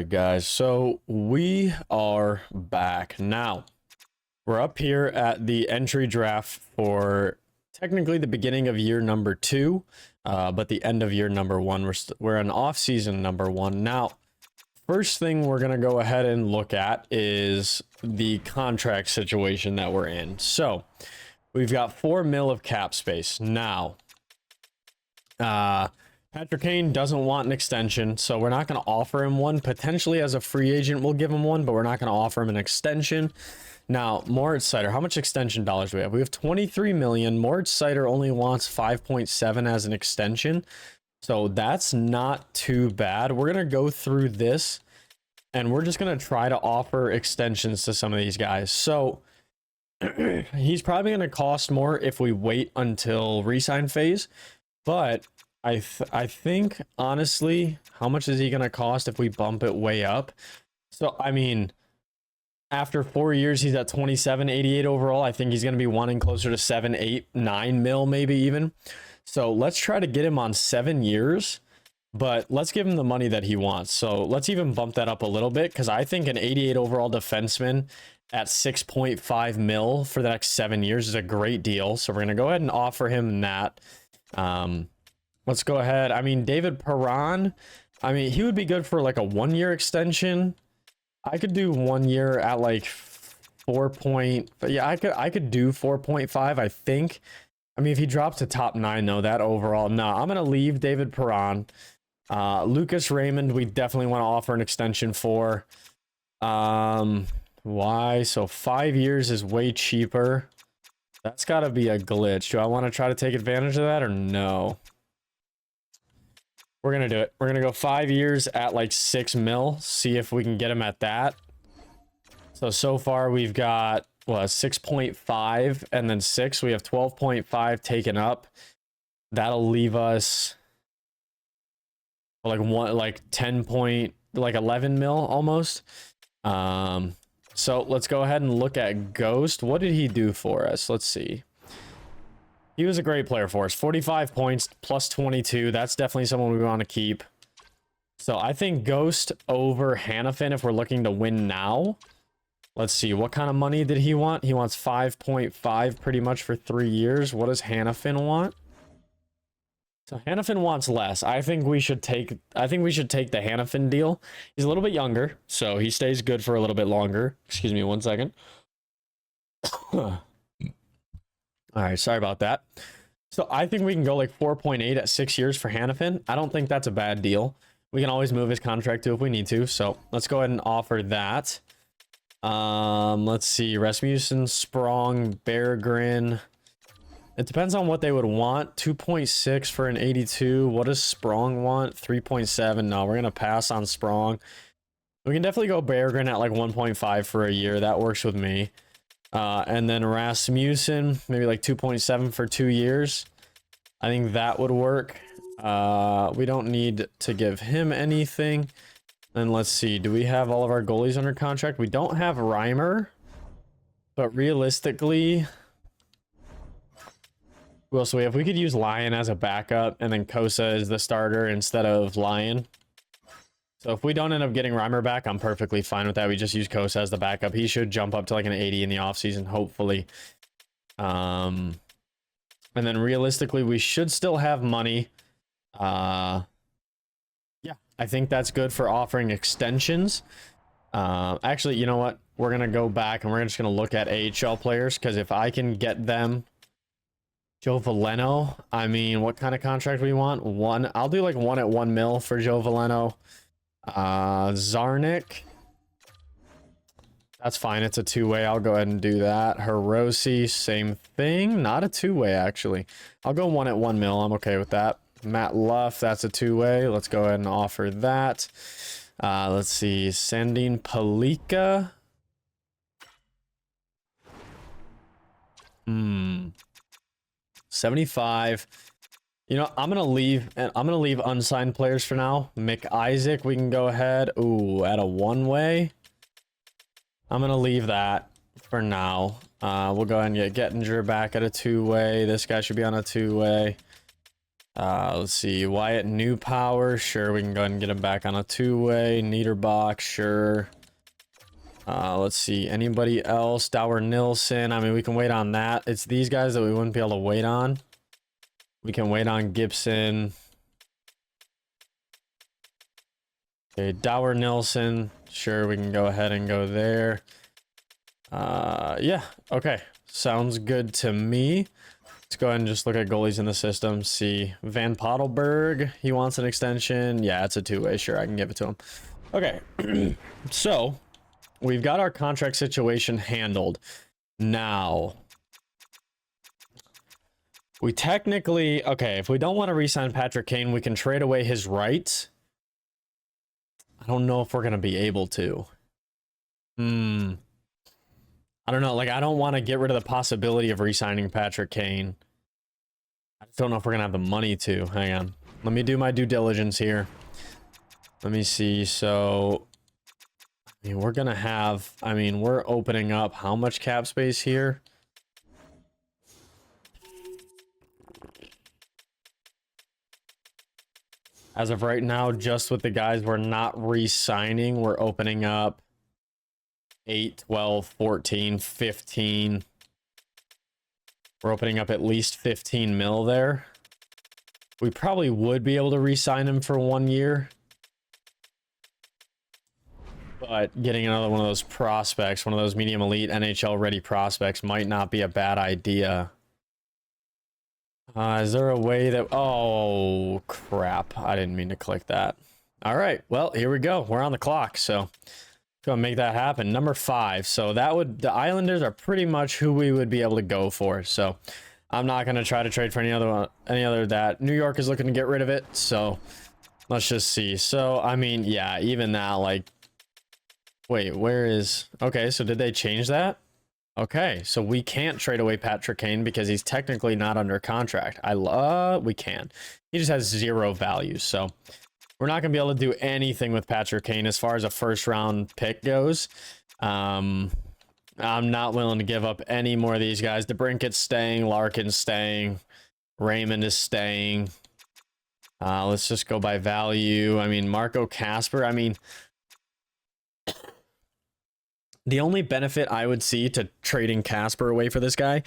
right, guys, so we are back now. We're up here at the entry draft for technically the beginning of year number 2, but the end of year number 1. We're in off-season number 1 now. First thing we're gonna go ahead and look at is the contract situation that we're in. So we've got 4 mil of cap space now. Patrick Kane doesn't want an extension, so we're not going to offer him one. Potentially as a free agent, we'll give him one, but we're not going to offer him an extension. Now, Moritz Seider, how much extension dollars do we have? We have 23 million. Moritz Seider only wants 5.7 as an extension, so that's not too bad. We're going to go through this, and we're just going to try to offer extensions to some of these guys. So he's probably going to cost more if we wait until re-sign phase, but I think, honestly, how much is he going to cost if we bump it way up? So, I mean, after 4 years, he's at 27.88 overall. I think he's going to be wanting closer to 7, 8, 9 mil, maybe even. So let's try to get him on 7 years, but let's give him the money that he wants. So let's even bump that up a little bit, because I think an 88 overall defenseman at 6.5 mil for the next 7 years is a great deal. So we're going to go ahead and offer him that. Let's go ahead. I mean, David Perron, I mean, he would be good for like a 1-year extension. I could do 1 year at like 4 point. But yeah, I could do 4.5, I think. I mean, if he drops to top 9 though, that overall, no, I'm gonna leave David Perron. Lucas Raymond, we definitely want to offer an extension for. Why? So 5 years is way cheaper. That's got to be a glitch. Do I want to try to take advantage of that or no? We're going to do it. We're going to go 5 years at like 6 mil. See if we can get him at that. So far we've got, what, 6.5 and then 6. We have 12.5 taken up. That'll leave us like 10 point, like 11 mil almost. So let's go ahead and look at Ghost. What did he do for us? Let's see. He was a great player for us. 45 points plus 22. That's definitely someone we want to keep. So I think Ghost over Hannafin if we're looking to win now. Let's see. What kind of money did he want? He wants 5.5 pretty much for 3 years. What does Hannafin want? So Hannafin wants less. I think we should take the Hannafin deal. He's a little bit younger, so he stays good for a little bit longer. Excuse me 1 second. All right, sorry about that. So I think we can go like 4.8 at 6 years for Hannafin. I don't think that's a bad deal. We can always move his contract too if we need to. So let's go ahead and offer that. Let's see. Rasmussen, Sprong, Berggren. It depends on what they would want. 2.6 for an 82. What does Sprong want? 3.7. No, we're going to pass on Sprong. We can definitely go Berggren at like 1.5 for a year. That works with me. And then Rasmussen, maybe like 2.7 for 2 years. I think that would work. We don't need to give him anything. Then let's see. Do we have all of our goalies under contract? We don't have Reimer. But realistically, who else do we have? We could use Lyon as a backup, and then Kosa is the starter instead of Lyon. So if we don't end up getting Reimer back, I'm perfectly fine with that. We just use Kosa as the backup. He should jump up to like an 80 in the offseason, hopefully. And then realistically, we should still have money. Yeah, I think that's good for offering extensions. Actually, you know what? We're going to go back and we're just going to look at AHL players, because if I can get them... Joe Veleno, I mean, what kind of contract we want? 1. I'll do like 1 at 1 mil for Joe Veleno. Zarnik. That's fine. It's a 2-way. I'll go ahead and do that. Hiroshi, same thing. Not a 2-way, actually. I'll go 1 at 1 mil. I'm okay with that. Matt Luff, that's a 2-way. Let's go ahead and offer that. Let's see. Sandin Palika. 75. You know, I'm gonna leave unsigned players for now. McIsaac, we can go ahead. Ooh, at a 1-way. I'm gonna leave that for now. We'll go ahead and get Gettinger back at a 2-way. This guy should be on a 2-way. Let's see. Wyatt New Power. Sure, we can go ahead and get him back on a two-way. Niederbach. Sure. Let's see. Anybody else? Dower Nilsson. I mean, we can wait on that. It's these guys that we wouldn't be able to wait on. We can wait on Gibson. Okay, Dower Nilsson. Sure, we can go ahead and go there. Yeah. Okay. Sounds good to me. Let's go ahead and just look at goalies in the system. See. Van Pottelberg. He wants an extension. Yeah, it's a two-way. Sure, I can give it to him. Okay. So, we've got our contract situation handled. Now, we technically... Okay, if we don't want to re-sign Patrick Kane, we can trade away his rights. I don't know if we're going to be able to. I don't know. Like, I don't want to get rid of the possibility of re-signing Patrick Kane. I just don't know if we're going to have the money to. Hang on. Let me do my due diligence here. Let me see. So, I mean, we're going to have... I mean, we're opening up how much cap space here? As of right now, just with the guys we're not re-signing, we're opening up 8, 12, 14, 15. We're opening up at least 15 mil there. We probably would be able to re-sign him for 1 year. But getting another one of those prospects, one of those medium elite NHL ready prospects might not be a bad idea. Is there a way that... Oh, crap. I didn't mean to click that. All right. Well, here we go. We're on the clock, so go and make that happen. Number 5. So that would... The Islanders are pretty much who we would be able to go for. So I'm not going to try to trade for any other that. New York is looking to get rid of it. So let's just see. So, I mean, yeah, even that, like... Wait, where is... Okay, so did they change that? Okay, so we can't trade away Patrick Kane because he's technically not under contract. We can. He just has 0 value, so we're not going to be able to do anything with Patrick Kane as far as a first-round pick goes. I'm not willing to give up any more of these guys. DeBrincat's staying, Larkin's staying, Raymond is staying. Let's just go by value. I mean, Marco Kasper, I mean... The only benefit I would see to trading Kasper away for this guy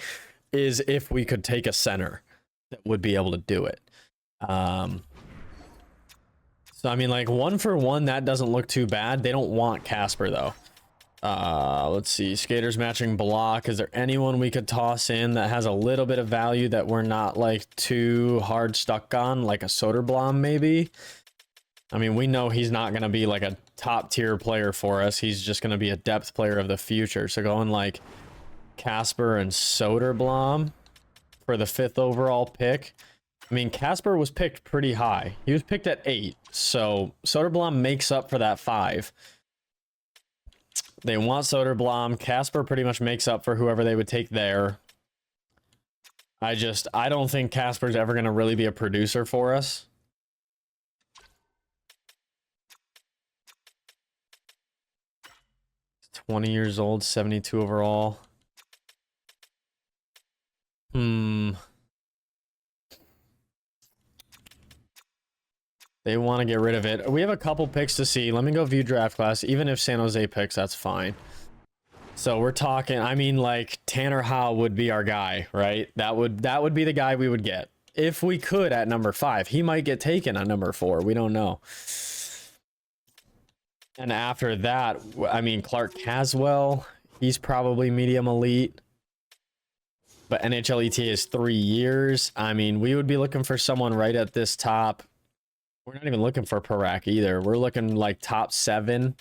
is if we could take a center that would be able to do it. So, I mean, like, 1-for-1, that doesn't look too bad. They don't want Kasper, though. Let's see. Skaters matching block. Is there anyone we could toss in that has a little bit of value that we're not, like, too hard stuck on? Like a Soderblom, maybe? I mean, we know he's not going to be, like, a top-tier player for us. He's just going to be a depth player of the future. So going, like, Kasper and Soderblom for the 5th overall pick. I mean, Kasper was picked pretty high. He was picked at 8. So Soderblom makes up for that 5. They want Soderblom. Kasper pretty much makes up for whoever they would take there. I don't think Kasper's ever going to really be a producer for us. 20 years old, 72 overall. They want to get rid of it. We have a couple picks to see. Let me go view draft class. Even if San Jose picks, that's fine. So we're talking, I mean, like, Tanner Howe would be our guy, right? That would be the guy we would get. If we could at number 5. He might get taken at number 4. We don't know. And after that, I mean, Clark Caswell, he's probably medium elite. But NHL ETA is 3 years. I mean, we would be looking for someone right at this top. We're not even looking for Parak either. We're looking like top 7.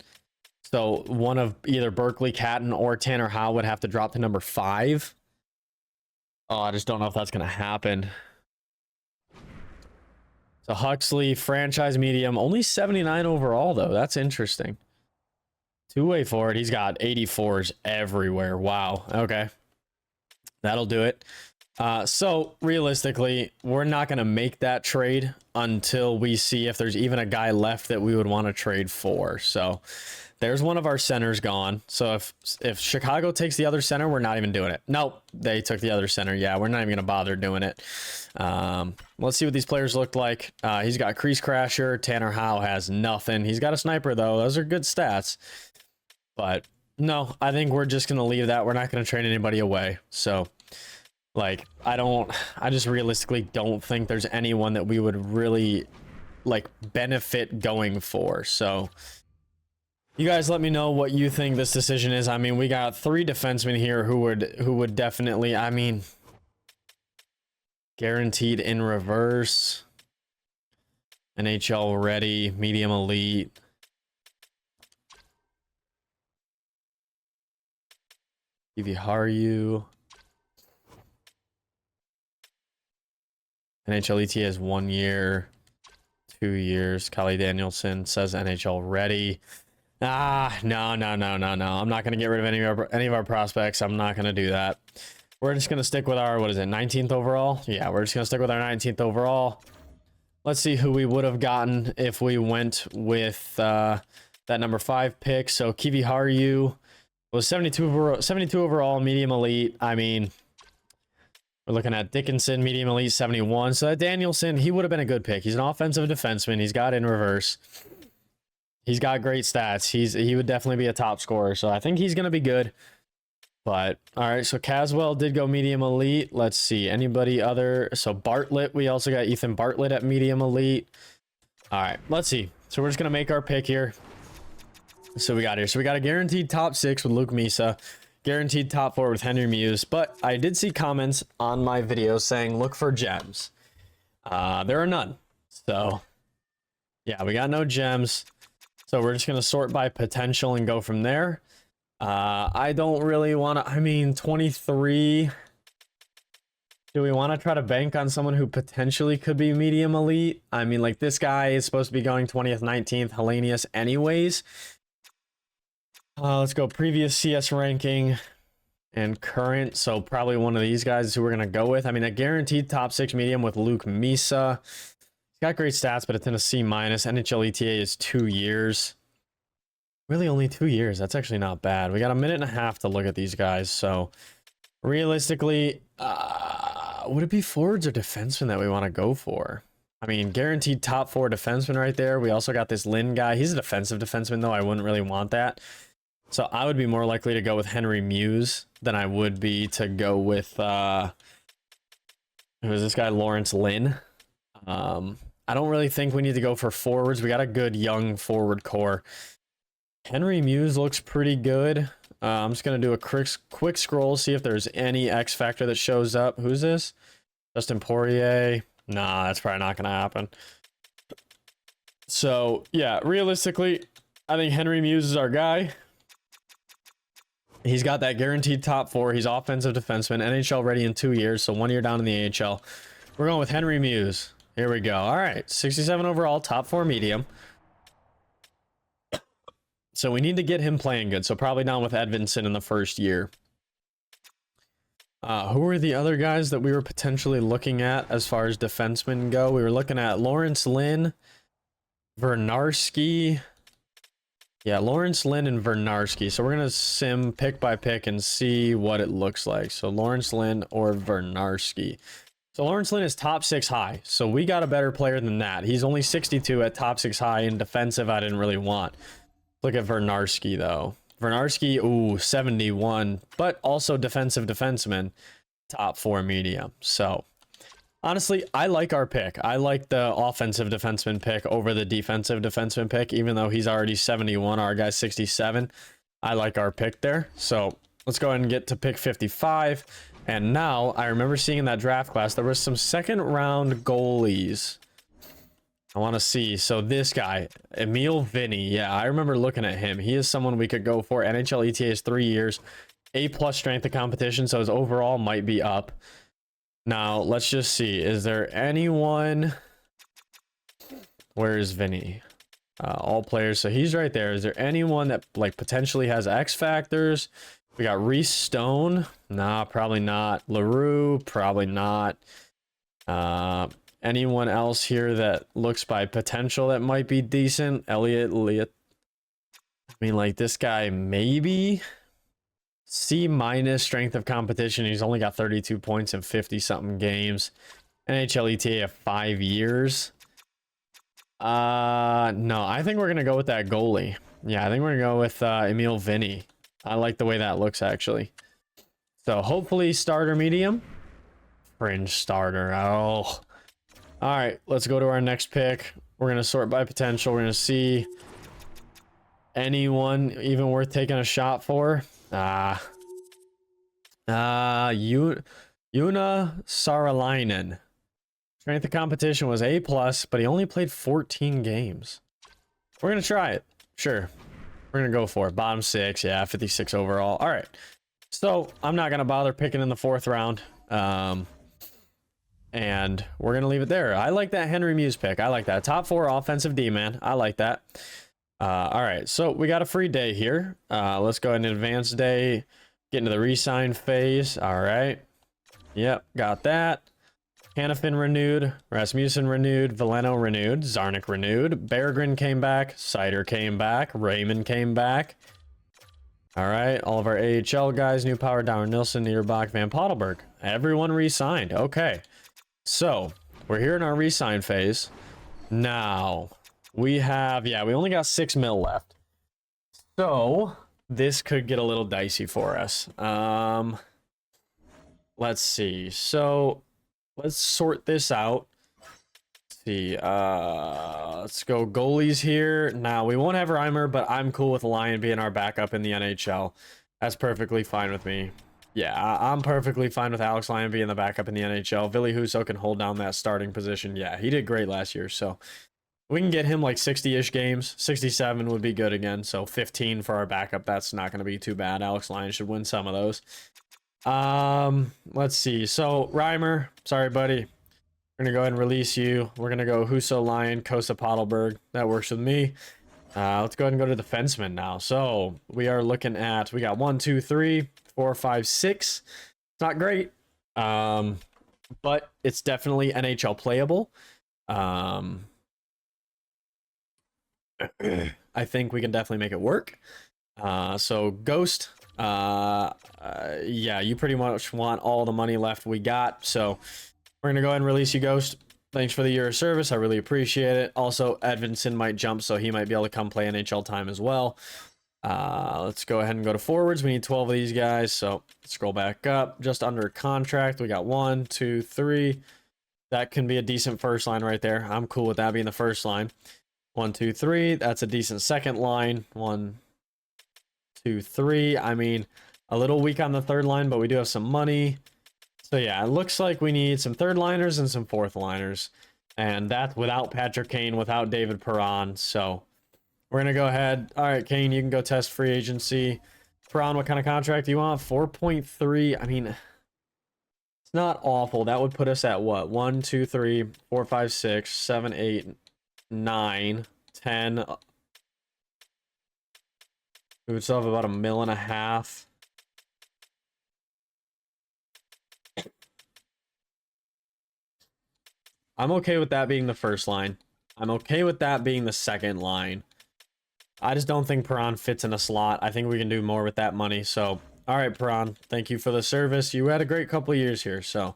So one of either Berkeley Catton or Tanner Howe would have to drop to number 5. Oh, I just don't know if that's going to happen. So Huxley, franchise medium, only 79 overall, though. That's interesting. Two-way forward, he's got 84s everywhere. Wow. Okay. That'll do it. So realistically, we're not going to make that trade until we see if there's even a guy left that we would want to trade for. So there's one of our centers gone. So if Chicago takes the other center, we're not even doing it. Nope, they took the other center. Yeah, we're not even going to bother doing it. Let's see what these players look like. He's got Crease Crasher. Tanner Howe has nothing. He's got a sniper, though. Those are good stats. But no, I think we're just going to leave that. We're not going to trade anybody away. So... like, I just realistically don't think there's anyone that we would really, like, benefit going for. So, you guys let me know what you think this decision is. I mean, we got 3 defensemen here who would definitely, I mean, guaranteed in reverse, NHL ready, medium elite. Kivi Haru. NHL ETA is 1 year, 2 years. Kylie Danielson says NHL ready. No. I'm not going to get rid of any of our prospects. I'm not going to do that. We're just going to stick with our, what is it, 19th overall? Yeah, we're just going to stick with our 19th overall. Let's see who we would have gotten if we went with that number 5 pick. So Kivi Haru was 72 overall, medium elite. I mean... we're looking at Dickinson, medium elite, 71. So that Danielson, he would have been a good pick. He's an offensive defenseman. He's got in reverse. He's got great stats. He would definitely be a top scorer. So I think he's going to be good. But, all right, so Caswell did go medium elite. Let's see. Anybody other? So Bartlett, we also got Ethan Bartlett at medium elite. All right, let's see. So we're just going to make our pick here. So we got here. So we got a guaranteed top 6 with Luke Misa. Guaranteed top 4 with Henry Muse, but I did see comments on my video saying look for gems. There are none. So, yeah, we got no gems. So we're just going to sort by potential and go from there. I don't really want to, I mean, 23. Do we want to try to bank on someone who potentially could be medium elite? I mean, like, this guy is supposed to be going 20th, 19th, Hellenius anyways. Let's go previous CS ranking and current. So probably one of these guys who we're going to go with. I mean, a guaranteed top 6 medium with Luke Misa. He's got great stats, but it's in a C-. NHL ETA is 2 years. Really only 2 years. That's actually not bad. We got a minute and a half to look at these guys. So realistically, would it be forwards or defensemen that we want to go for? I mean, guaranteed top 4 defenseman right there. We also got this Lynn guy. He's a defensive defenseman, though. I wouldn't really want that. So I would be more likely to go with Henry Muse than I would be to go with, who is this guy, Lawrence Lynn. I don't really think we need to go for forwards. We got a good young forward core. Henry Muse looks pretty good. I'm just going to do a quick scroll, see if there's any X factor that shows up. Who's this? Justin Poirier. Nah, that's probably not going to happen. So, yeah, realistically, I think Henry Muse is our guy. He's got that guaranteed top 4. He's offensive defenseman, NHL ready in 2 years, so 1 year down in the AHL. We're going with Henry Muse. Here we go. All right, 67 overall, top 4 medium. So we need to get him playing good, so probably down with Edvinsson in the first year. Who are the other guys that we were potentially looking at as far as defensemen go? We were looking at Lawrence Lynn, Vernarski. Yeah, Lawrence Lynn and Vernarski. So we're going to sim pick by pick and see what it looks like. So Lawrence Lynn or Vernarski. So Lawrence Lynn is top 6 high. So we got a better player than that. He's only 62 at top 6 high, and defensive I didn't really want. Look at Vernarski, though. Vernarski, ooh, 71. But also defensive defenseman, top 4 medium. So honestly, I like our pick. I like the offensive defenseman pick over the defensive defenseman pick, even though he's already 71. Our guy's 67. I like our pick there. So let's go ahead and get to pick 55. And now I remember seeing in that draft class, there was some second round goalies. I want to see. So this guy, Emil Vinny. Yeah, I remember looking at him. He is someone we could go for. NHL ETA is 3 years. A+ strength of competition, so his overall might be up. Now, let's just see. Is there anyone... Where is Vinny? All players. So he's right there. Is there anyone that like potentially has X factors? We got Reese Stone. Nah, probably not. LaRue, probably not. Anyone else here that looks by potential that might be decent? Elliot. I mean, like, this guy maybe C minus strength of competition. He's only got 32 points in 50 something games. NHL ETA of 5 years. No, I think we're gonna go with that goalie. Yeah, I think we're gonna go with Emil Vinny. I like the way that looks, actually. So hopefully starter medium. Fringe starter. Oh. All right, let's go to our next pick. We're gonna sort by potential. We're gonna see anyone even worth taking a shot for. Yuna Saralainen. Strength of competition was A+, but he only played 14 games. We're gonna try it. Sure. We're gonna go for it. Bottom 6, yeah, 56 overall. All right. So I'm not gonna bother picking in the 4th round. And we're gonna leave it there. I like that Henry Muse pick. I like that. Top 4 offensive D, man. I like that. All right, so we got a free day here. Let's go ahead and advance day. Get into the re-sign phase. All right. Yep, got that. Hanifin renewed, Rasmussen renewed, Veleno renewed, Zarnik renewed, Berggren came back, Sider came back, Raymond came back. All right, all of our AHL guys, New Power, Dower, Nilsson, Nierbach, Van Pottelberg. Everyone re-signed. Okay, so we're here in our re-sign phase. Now, we have, yeah, we only got 6 mil left. So, this could get a little dicey for us. Let's see. So, let's sort this out. Let's see. Let's go goalies here. Now, we won't have Reimer, but I'm cool with Lyon being our backup in the NHL. That's perfectly fine with me. Yeah, I'm perfectly fine with Alex Lyon being the backup in the NHL. Ville Husso can hold down that starting position. Yeah, he did great last year, so we can get him like 60-ish games. 67 would be good again, so 15 for our backup. That's not going to be too bad. Alex Lyon should win some of those. Let's see. So Reimer, sorry buddy, we're gonna go ahead and release you. We're gonna go Husso, Lyon, Kosa, Pottelberg. That works with me. Let's go ahead and go to defenseman now. So we are looking at, we got 1 2 3 4 5 6. It's not great, but it's definitely NHL playable. I think we can definitely make it work. So Ghost, yeah, you pretty much want all the money left we got, so we're gonna go ahead and release you, Ghost. Thanks for the year of service, I really appreciate it. Also, Edvinson might jump, so he might be able to come play NHL time as well. Let's go ahead and go to forwards. We need 12 of these guys, so scroll back up. Just under contract, we got 1 2 3. That can be a decent first line right there. I'm cool with that being the first line. 1 2 3. That's a decent second line. 1 2 3. I mean, a little weak on the third line, but we do have some money. So yeah, it looks like we need some third liners and some fourth liners, and that's without Patrick Kane, without David Perron. So we're gonna go ahead. All right, Kane, you can go test free agency. Perron, what kind of contract do you want? 4.3. I mean, it's not awful. That would put us at what? 1 2 3 4 5 6 7 8 9 10. We would still have about $1.5 million. I'm okay with that being the first line. I'm okay with that being the second line. I just don't think Perron fits in a slot. I think we can do more with that money. So, all right, Perron, thank you for the service. You had a great couple of years here. So,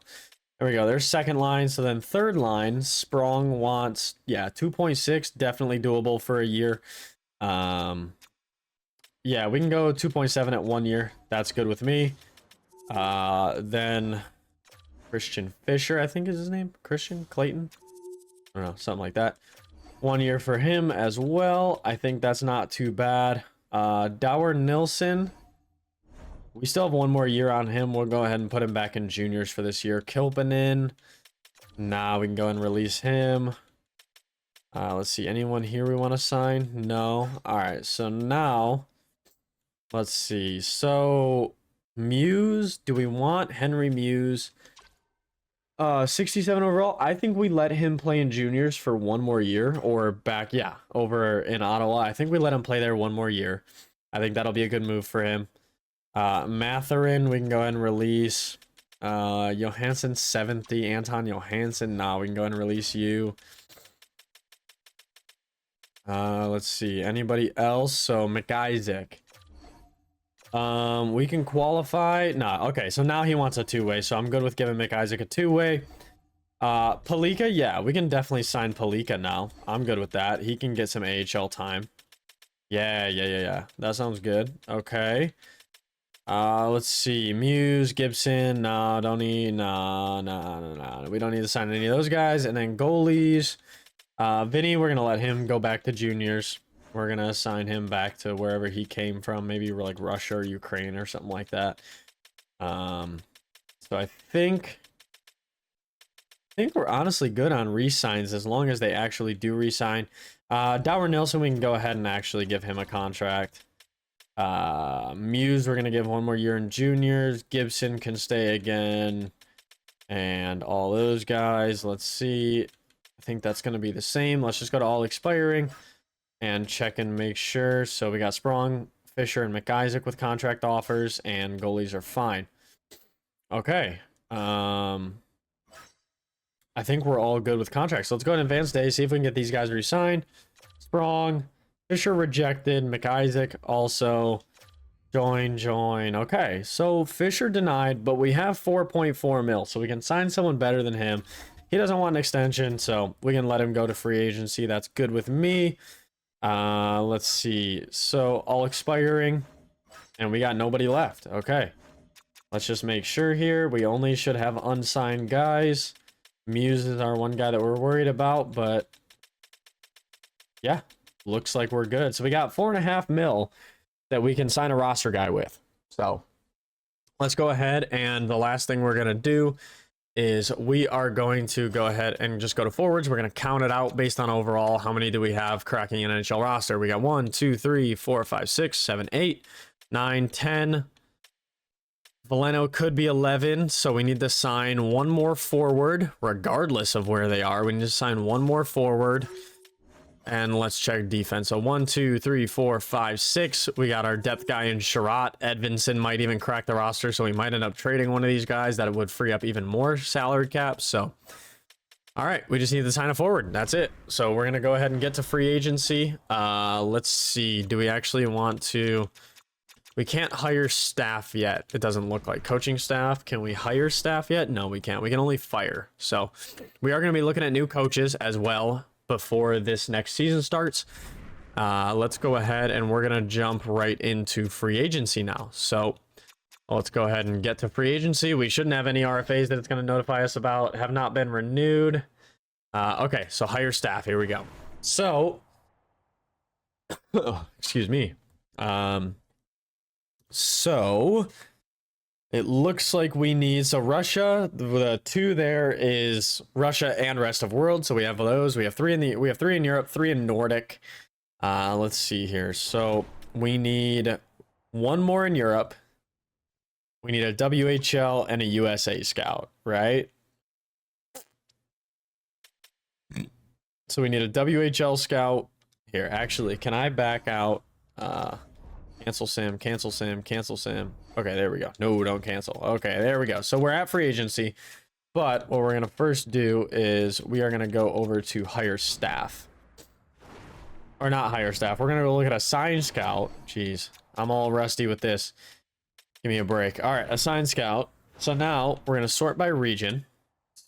there we go. There's second line. So then third line, Sprong wants, yeah, 2.6, definitely doable for a year. Yeah, we can go 2.7 at 1 year. That's good with me. Then Christian Fisher, I think is his name. Christian Clayton? I don't know, something like that. 1 year for him as well. I think that's not too bad. Dower Nilsson. We still have 1 more year on him. We'll go ahead and put him back in juniors for this year. Kilpanen. Nah, we can go and release him. Let's see. Anyone here we want to sign? No. All right. So now, let's see. So Muse. Do we want Henry Muse? 67 overall. I think we let him play in juniors for 1 more year, or back, yeah, over in Ottawa. I think we let him play there 1 more year. I think that'll be a good move for him. Matherin, we can go ahead and release. Johansson 70, Anton Johansson. Nah, we can go ahead and release you. Let's see. Anybody else? So McIsaac. We can qualify. Nah, okay. So now he wants a two-way. So I'm good with giving McIsaac a two-way. Palika, yeah, we can definitely sign Palika now. I'm good with that. He can get some AHL time. Yeah. That sounds good. Okay. Let's see. Muse, Gibson. Nah, don't need. Nah. We don't need to sign any of those guys. And then goalies. Vinny, we're gonna let him go back to juniors. We're gonna assign him back to wherever he came from. Maybe like Russia or Ukraine or something like that. So I think we're honestly good on re-signs as long as they actually do re-sign. Dower Nilsson, we can go ahead and actually give him a contract. Muse, we're going to give 1 more year in juniors. Gibson can stay again. And all those guys, let's see. I think that's going to be the same. Let's just go to all expiring and check and make sure. So we got Sprong, Fisher, and McIsaac with contract offers, and goalies are fine. Okay. I think we're all good with contracts. So let's go to advanced day, see if we can get these guys re-signed. Sprong, Fisher rejected, McIsaac also. Join. Okay, so Fisher denied, but we have 4.4 mil, so we can sign someone better than him. He doesn't want an extension, so we can let him go to free agency. That's good with me. Let's see. So all expiring, and we got nobody left. Okay, let's just make sure here. We only should have unsigned guys. Muse is our one guy that we're worried about, but yeah, looks like we're good. So we got 4.5 mil that we can sign a roster guy with. So let's go ahead, and the last thing we're going to do is we are going to go ahead and just go to forwards. We're going to count it out based on overall. How many do we have cracking an NHL roster? We got 1, 2, 3, 4, 5, 6, 7, 8, 9, 10. Valeno could be 11, so we need to sign 1 more forward, regardless of where they are. We need to sign 1 more forward. And let's check defense. So 1, 2, 3, 4, 5, 6. We got our depth guy in Sherratt. Edvinson might even crack the roster, so we might end up trading one of these guys. That would free up even more salary cap. So, all right, we just need to sign a forward. That's it. So we're gonna go ahead and get to free agency. Let's see. Do we actually want to? We can't hire staff yet. It doesn't look like coaching staff. Can we hire staff yet? No, we can't. We can only fire. So we are going to be looking at new coaches as well before this next season starts. Let's go ahead and we're going to jump right into free agency now. So let's go ahead and get to free agency. We shouldn't have any RFAs that it's going to notify us about. Have not been renewed. Okay, so hire staff. Here we go. So, excuse me. So it looks like we need, so Russia, the 2 there is Russia and rest of world. So we have those. We have 3 in Europe, 3 in Nordic. Let's see here. So we need 1 more in Europe. We need a WHL and a USA scout, right? So we need a WHL scout here. Actually, can I back out? Cancel Sam. Okay, there we go. No, don't cancel. Okay, there we go. So we're at free agency, but what we're going to first do is we are going to go over to hire staff. Or not hire staff. We're going to go look at assign scout. Jeez, I'm all rusty with this. Give me a break. All right, assign scout. So now we're going to sort by region.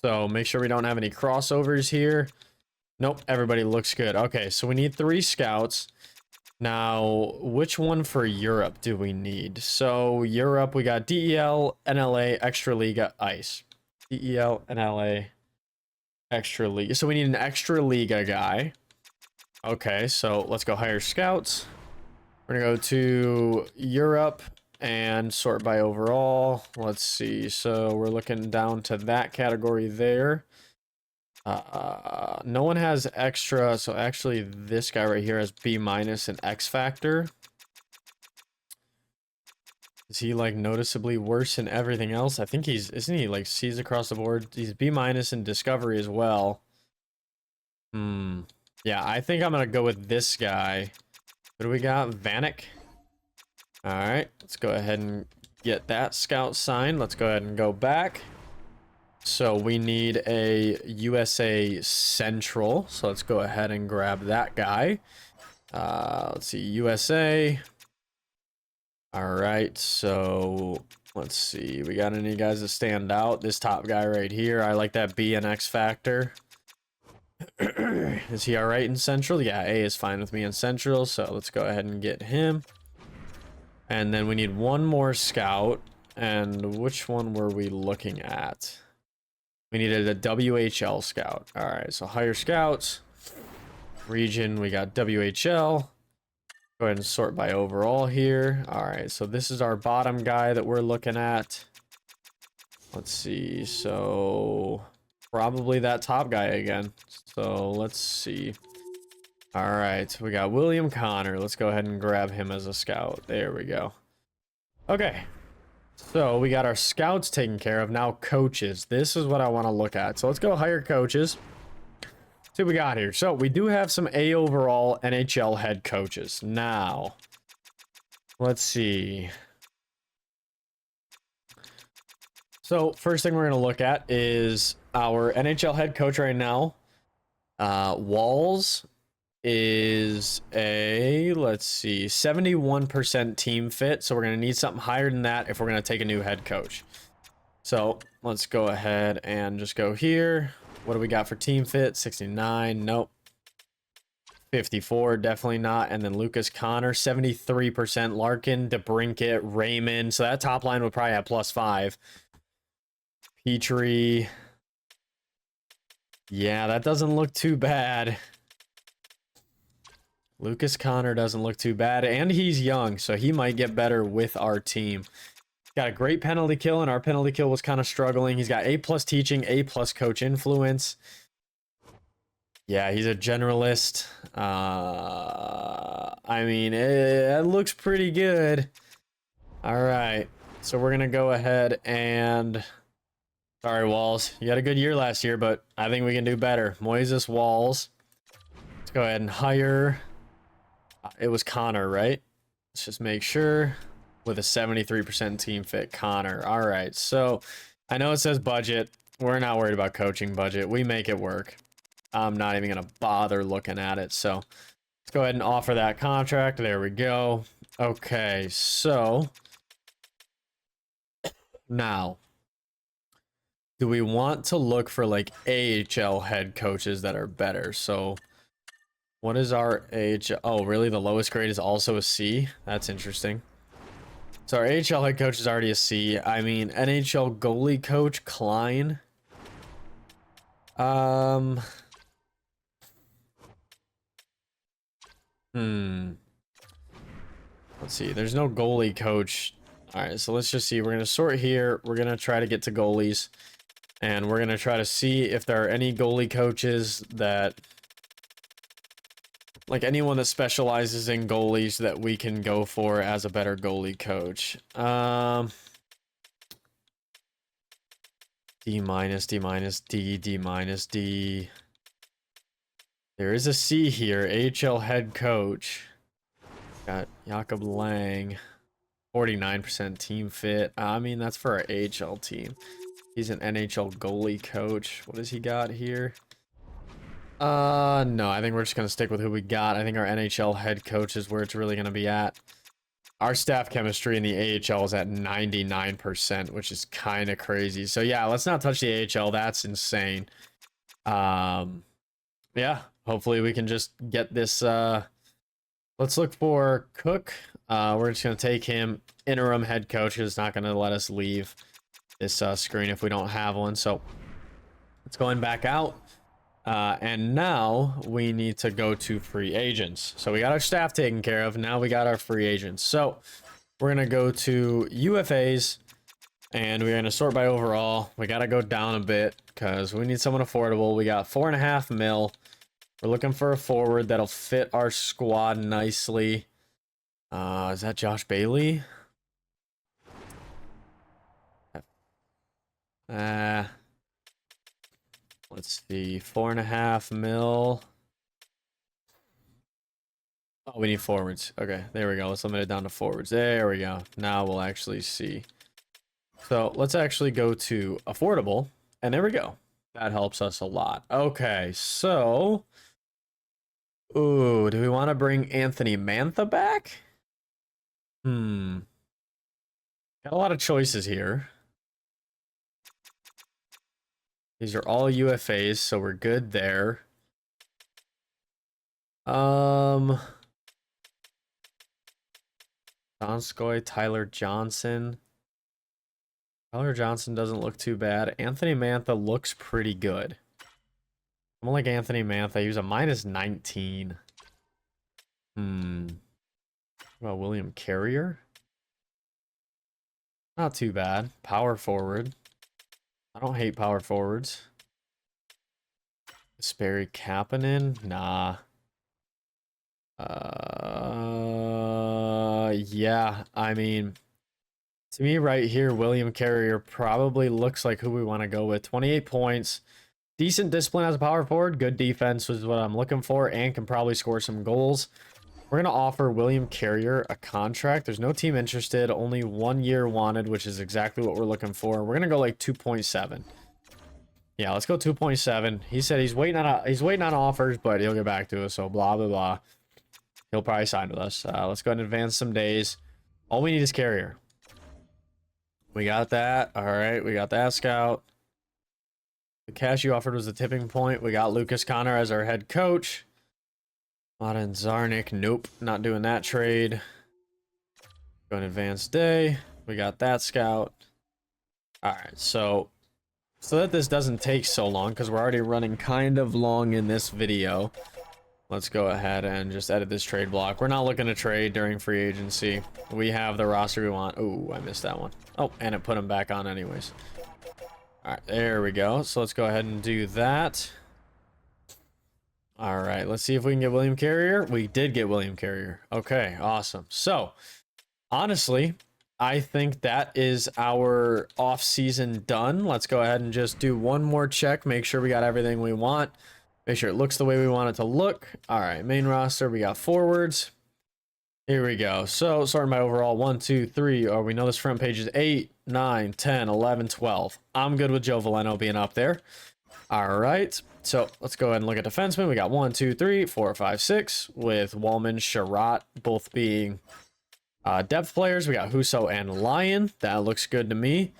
So make sure we don't have any crossovers here. Nope, everybody looks good. Okay, so we need 3 scouts. Now, which one for Europe do we need? So, Europe, we got DEL, NLA, Extra Liga, Ice. DEL, NLA, Extra Liga. So, we need an Extra Liga guy. Okay, so let's go hire scouts. We're going to go to Europe and sort by overall. Let's see. So, we're looking down to that category there. No one has extra, so actually this guy right here has B- and X factor. Is he like noticeably worse than everything else? I think isn't he like C's across the board? He's B- in discovery as well. Yeah, I think I'm gonna go with this guy. What do we got? Vanek. All right, let's go ahead and get that scout signed. Let's go ahead and go back. So we need a USA Central. So let's go ahead and grab that guy. Let's see, USA. All right, so let's see. We got any guys that stand out? This top guy right here. I like that B and X factor. Is he all right in Central? Yeah, A is fine with me in Central. So let's go ahead and get him. And then we need one more scout. And which one were we looking at? We needed a WHL scout. All right, so hire scouts. Region, we got WHL. Go ahead and sort by overall here. All right, so this is our bottom guy that we're looking at. Let's see, so probably that top guy again. So let's see. All right, we got William Connor. Let's go ahead and grab him as a scout. There we go. Okay, so we got our scouts taken care of. Now coaches. This is what I want to look at. So let's go hire coaches. See what we got here. So we do have some A overall NHL head coaches. Now, let's see. So first thing we're going to look at is our NHL head coach right now. Walls is a, let's see, 71% team fit. So we're going to need something higher than that if we're going to take a new head coach. So let's go ahead and just go here. What do we got for team fit? 69. Nope. 54. Definitely not. And then Lucas Connor, 73%. Larkin, DeBrincat, Raymond. So that top line would probably have +5. Petrie. Yeah, that doesn't look too bad. Lucas Connor doesn't look too bad. And he's young, so he might get better with our team. Got a great penalty kill, and our penalty kill was kind of struggling. He's got A+ teaching, A+ coach influence. Yeah, he's a generalist. I mean, it looks pretty good. All right, so we're going to go ahead and... Sorry, Walls. You had a good year last year, but I think we can do better. Moises Walls. Let's go ahead and hire... It was Connor, right? Let's just make sure. With a 73% team fit, Connor. All right, so I know it says budget. We're not worried about coaching budget. We make it work. I'm not even going to bother looking at it. So let's go ahead and offer that contract. There we go. Okay, so now, do we want to look for like AHL head coaches that are better? So what is our AHL? Oh, really? The lowest grade is also a C? That's interesting. So our AHL head coach is already a C. I mean, NHL goalie coach, Klein. Let's see. There's no goalie coach. All right, so let's just see. We're going to sort here. We're going to try to get to goalies. And we're going to try to see if there are any goalie coaches that... Like anyone that specializes in goalies that we can go for as a better goalie coach. D minus, D minus, D, D minus, D. There is a C here. AHL head coach. Got Jakob Lang. 49% team fit. I mean, that's for our AHL team. He's an NHL goalie coach. What does he got here? No, I think we're just going to stick with who we got. I think our NHL head coach is where it's really going to be at. Our staff chemistry in the AHL is at 99%, which is kind of crazy. So yeah, let's not touch the AHL. That's insane. Yeah, hopefully we can just get this. Let's look for Cook. We're just going to take him. Interim head coach is not going to let us leave this screen if we don't have one. So it's going back out. And now we need to go to free agents. So we got our staff taken care of. Now we got our free agents. So we're going to go to UFAs and we're going to sort by overall. We got to go down a bit because we need someone affordable. We got 4.5 mil. We're looking for a forward that'll fit our squad nicely. Is that Josh Bailey? Let's see, 4.5 mil. Oh, we need forwards. Okay, there we go. Let's limit it down to forwards. There we go. Now we'll actually see. So let's actually go to affordable. And there we go. That helps us a lot. Okay, so... Ooh, do we want to bring Anthony Mantha back? Got a lot of choices here. These are all UFAs, so we're good there. Donskoy, Tyler Johnson. Tyler Johnson doesn't look too bad. Anthony Mantha looks pretty good. I don't like Anthony Mantha. He was a -19. What about William Carrier? Not too bad. Power forward. I don't hate power forwards. Sperry Kapanen? Nah. Yeah, I mean, to me right here, William Carrier probably looks like who we want to go with. 28 points. Decent discipline as a power forward. Good defense is what I'm looking for, and can probably score some goals. We're going to offer William Carrier a contract. There's no team interested. Only 1 year wanted, which is exactly what we're looking for. We're going to go like 2.7. Yeah, let's go 2.7. He said he's waiting on offers, but he'll get back to us. So blah, blah, blah. He'll probably sign with us. Let's go ahead and advance some days. All we need is Carrier. We got that. All right, we got that scout. The cash you offered was the tipping point. We got Lucas Connor as our head coach. Modern Zarnik. Nope, not doing that trade. Go an advanced day. We got that scout. All right, so that this doesn't take so long, because we're already running kind of long in this video, let's go ahead and just edit this trade block. We're not looking to trade during free agency. We have the roster we want. Oh, I missed that one. Oh, and it put him back on anyways. All right, there we go. So let's go ahead and do that. All right, let's see if we can get William Carrier. We did get William Carrier. Okay, awesome. So, honestly, I think that is our off-season done. Let's go ahead and just do one more check. Make sure we got everything we want. Make sure it looks the way we want it to look. All right, main roster, we got forwards. Here we go. So, starting by overall, 1, 2, 3. Oh, we know this front page is 8, 9, 10, 11, 12. I'm good with Joe Valeno being up there. All right. So, let's go ahead and look at defensemen. We got 1, 2, 3, 4, 5, 6, with Wallman, Sherratt both being depth players. We got Husso and Lyon. That looks good to me.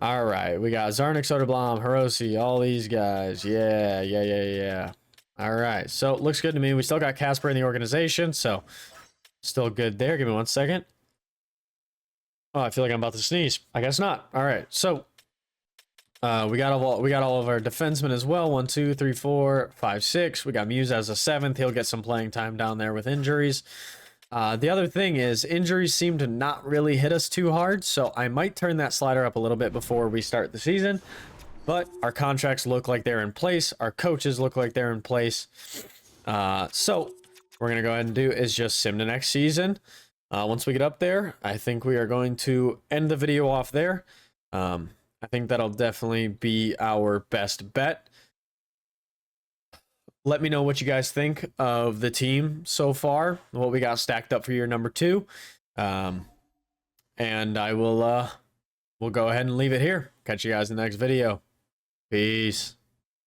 All right, we got Zarnik, Soderblom, Hiroshi, all these guys. Yeah. All right, so it looks good to me. We still got Casper in the organization, so still good there. Give me 1 second. Oh, I feel like I'm about to sneeze. I guess not. All right, so we got all of our defensemen as well. 1, 2, 3, 4, 5, 6. We got Muse as a 7th. He'll get some playing time down there with injuries. The other thing is injuries seem to not really hit us too hard, so I might turn that slider up a little bit before we start the season. But our contracts look like they're in place. Our coaches look like they're in place. So what we're going to go ahead and do is just sim the next season. Once we get up there, I think we are going to end the video off there. I think that'll definitely be our best bet. Let me know what you guys think of the team so far, what we got stacked up for year number 2. And I will we'll go ahead and leave it here. Catch you guys in the next video. Peace.